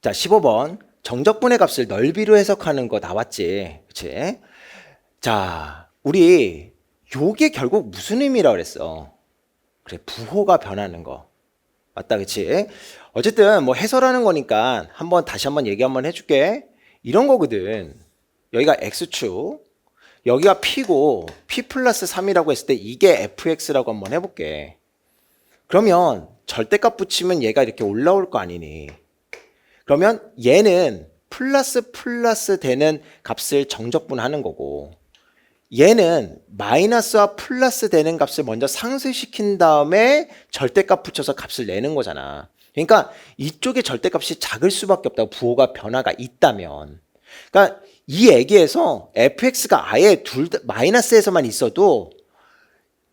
자, 15번. 정적분의 값을 넓이로 해석하는 거 나왔지. 그치? 자, 우리 요게 결국 무슨 의미라고 그랬어? 그래, 부호가 변하는 거. 맞다, 그치? 어쨌든 뭐 해설하는 거니까 다시 한번 얘기 한번 해줄게. 이런 거거든. 여기가 x축, 여기가 p고 p 플러스 3이라고 했을 때 이게 fx라고 한번 해볼게. 그러면 절대값 붙이면 얘가 이렇게 올라올 거 아니니. 그러면 얘는 플러스 되는 값을 정적분하는 거고, 얘는 마이너스와 플러스 되는 값을 먼저 상쇄시킨 다음에 절대값 붙여서 값을 내는 거잖아. 그러니까 이쪽에 절대값이 작을 수밖에 없다고, 부호가 변화가 있다면. 그러니까 이 얘기에서 fx가 아예 마이너스에서만 있어도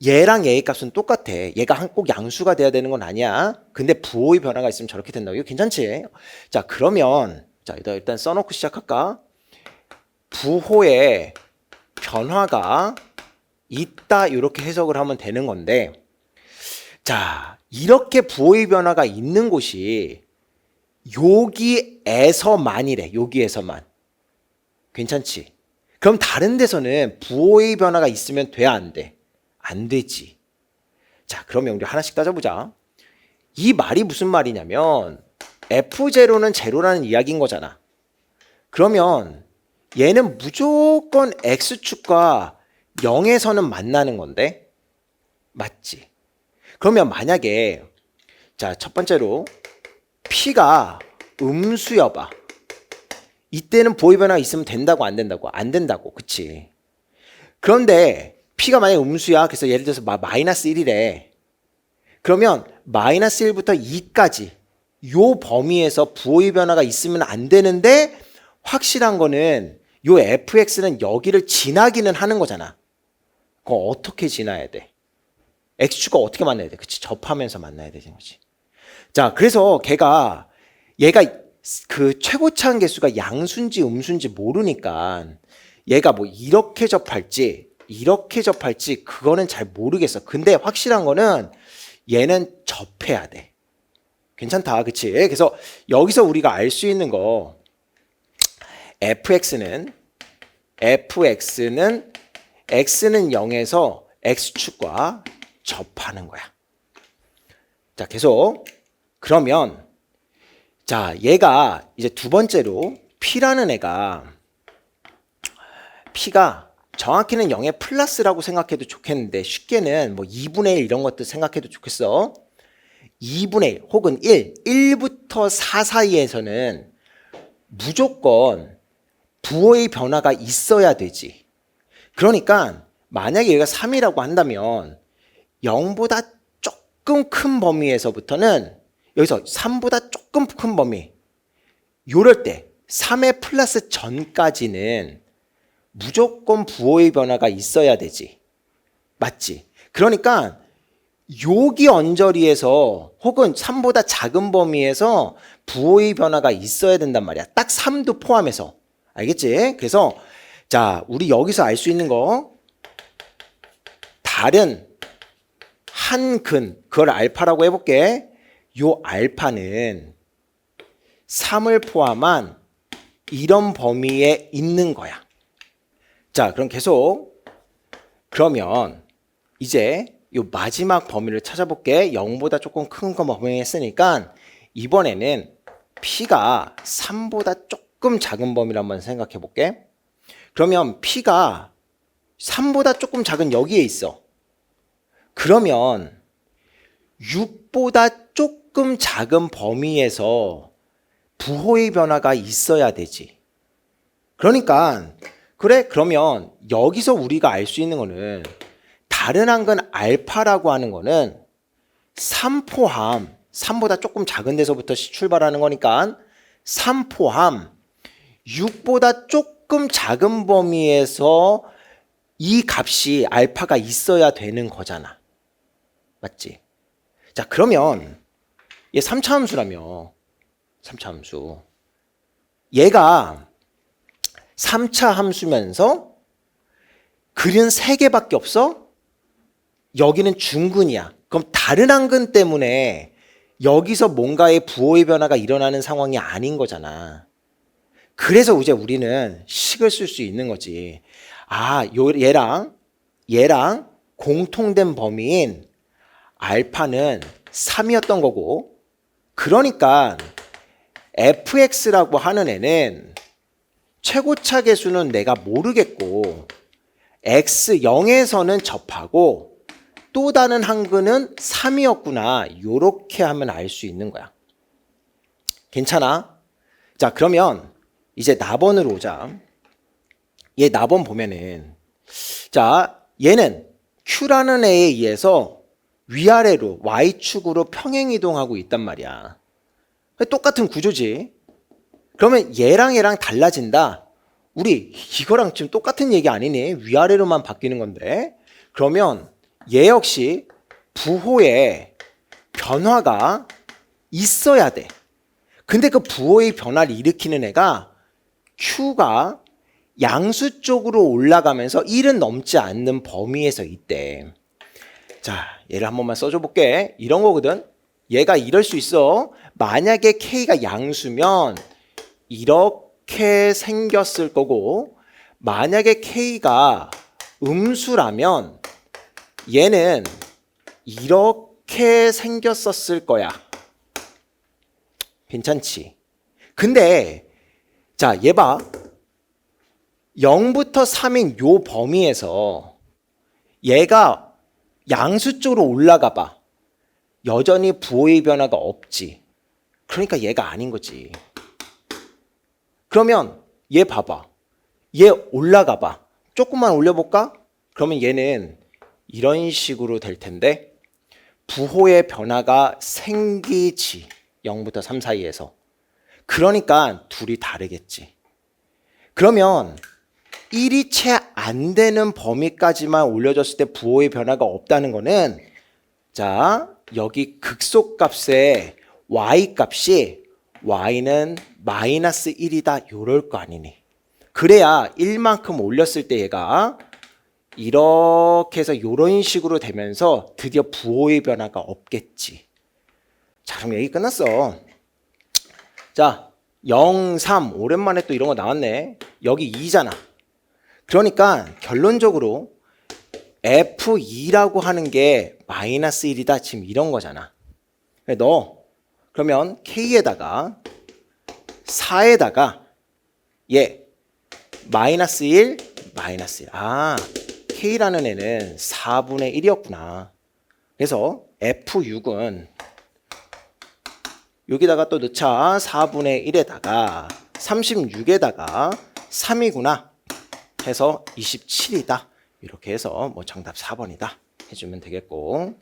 얘랑 얘의 값은 똑같아. 얘가 꼭 양수가 돼야 되는 건 아니야. 근데 부호의 변화가 있으면 저렇게 된다고. 이거 괜찮지? 자, 그러면 자, 일단 써놓고 시작할까? 부호의 변화가 있다, 이렇게 해석을 하면 되는 건데, 자, 이렇게 부호의 변화가 있는 곳이 여기에서만이래. 여기에서만. 괜찮지? 그럼 다른 데서는 부호의 변화가 있으면 돼, 안 돼? 안 되지. 자, 그러면 우리 하나씩 따져보자. 이 말이 무슨 말이냐면 F0는 제로라는 이야기인 거잖아. 그러면 얘는 무조건 X축과 0에서는 만나는 건데, 맞지? 그러면 만약에 자, 첫 번째로 P가 음수여봐. 이때는 부호의 변화가 있으면 된다고, 안 된다고? 안 된다고. 그치? 그런데 P가 만약에 음수야. 그래서 예를 들어서 마이너스 1이래. 그러면 마이너스 1부터 2까지 요 범위에서 부호의 변화가 있으면 안 되는데, 확실한 거는 요 fx는 여기를 지나기는 하는 거잖아. 그거 어떻게 지나야 돼? x축과 어떻게 만나야 돼? 그치? 접하면서 만나야 되는 거지. 자, 그래서 얘가 그 최고차항 개수가 양수인지 음수인지 모르니까 얘가 뭐 이렇게 접할지 그거는 잘 모르겠어. 근데 확실한 거는 얘는 접해야 돼. 괜찮다, 그치? 그래서 여기서 우리가 알 수 있는 거, fx는 x는 0에서 x축과 접하는 거야. 자, 계속. 그러면 자, 얘가 이제 두 번째로 p라는 애가, p가 정확히는 0의 플러스라고 생각해도 좋겠는데, 쉽게는 뭐 2분의 1 이런 것도 생각해도 좋겠어. 2분의 1 혹은 1부터 4 사이에서는 무조건 부호의 변화가 있어야 되지. 그러니까 만약에 얘가 3이라고 한다면 0보다 조금 큰 범위에서부터는, 여기서 3보다 조금 큰 범위, 요럴 때 3의 플러스 전까지는 무조건 부호의 변화가 있어야 되지. 맞지? 그러니까 여기 언저리에서 혹은 3보다 작은 범위에서 부호의 변화가 있어야 된단 말이야. 딱 3도 포함해서. 알겠지? 그래서 자, 우리 여기서 알 수 있는 거, 다른 한 근, 그걸 알파라고 해볼게. 요 알파는 3을 포함한 이런 범위에 있는 거야. 자, 그럼 계속, 그러면 이제 요 마지막 범위를 찾아볼게. 0보다 조금 큰 거 범위 했으니까 이번에는 P가 3보다 조금 작은 범위를 한번 생각해 볼게. 그러면 P가 3보다 조금 작은 여기에 있어. 그러면 6보다 조금 작은 범위에서 부호의 변화가 있어야 되지. 그러니까 그래, 그러면 여기서 우리가 알 수 있는 거는, 다른 한근 알파라고 하는 거는 3 포함, 3보다 조금 작은 데서부터 출발하는 거니까 3 포함 6보다 조금 작은 범위에서 이 값이 알파가 있어야 되는 거잖아. 맞지? 자, 그러면 얘 3차 함수라며. 3차 함수. 얘가 3차 함수면서 근은 3개밖에 없어? 여기는 중근이야. 그럼 다른 한근 때문에 여기서 뭔가의 부호의 변화가 일어나는 상황이 아닌 거잖아. 그래서 이제 우리는 식을 쓸 수 있는 거지. 아, 얘랑 공통된 범위인 알파는 3이었던 거고, 그러니까 fx라고 하는 애는 최고차 계수는 내가 모르겠고 x 0에서는 접하고 또 다른 한근은 3이었구나. 요렇게 하면 알 수 있는 거야. 괜찮아? 자, 그러면 이제 나번으로 오자. 얘 나번 보면은, 자, 얘는 Q라는 애에 의해서 위아래로 Y축으로 평행이동하고 있단 말이야. 똑같은 구조지. 그러면 얘랑 달라진다. 우리 이거랑 지금 똑같은 얘기 아니니? 위아래로만 바뀌는 건데. 그러면 얘 역시 부호에 변화가 있어야 돼. 근데 그 부호의 변화를 일으키는 애가 Q가 양수 쪽으로 올라가면서 1은 넘지 않는 범위에서 있대. 자, 얘를 한 번만 써줘 볼게. 이런 거거든. 얘가 이럴 수 있어. 만약에 K가 양수면 이렇게 생겼을 거고, 만약에 K가 음수라면 얘는 이렇게 생겼었을 거야. 괜찮지? 근데 자, 얘 봐. 0부터 3인 요 범위에서 얘가 양수 쪽으로 올라가 봐. 여전히 부호의 변화가 없지. 그러니까 얘가 아닌 거지. 그러면 얘 봐봐. 얘 올라가 봐. 조금만 올려볼까? 그러면 얘는 이런 식으로 될 텐데 부호의 변화가 생기지. 0부터 3 사이에서. 그러니까 둘이 다르겠지. 그러면 1이 채 안 되는 범위까지만 올려줬을 때 부호의 변화가 없다는 거는, 자, 여기 극소값의 y 값이 y는 마이너스 1이다 요럴 거 아니니. 그래야 1만큼 올렸을 때 얘가 이렇게 해서 요런 식으로 되면서 드디어 부호의 변화가 없겠지. 자, 그럼 얘기 끝났어. 자, 0, 3 오랜만에 또 이런 거 나왔네. 여기 2잖아. 그러니까 결론적으로 F2라고 하는 게 마이너스 1이다 지금 이런 거잖아. 너 그러면 K에다가 4에다가 얘 마이너스 1 마이너스 1. 아, K라는 애는 4분의 1이었구나. 그래서 F6은 여기다가 또 넣자. 4분의 1에다가 36에다가 3이구나 해서 27이다. 이렇게 해서 뭐 정답 4번이다 해주면 되겠고.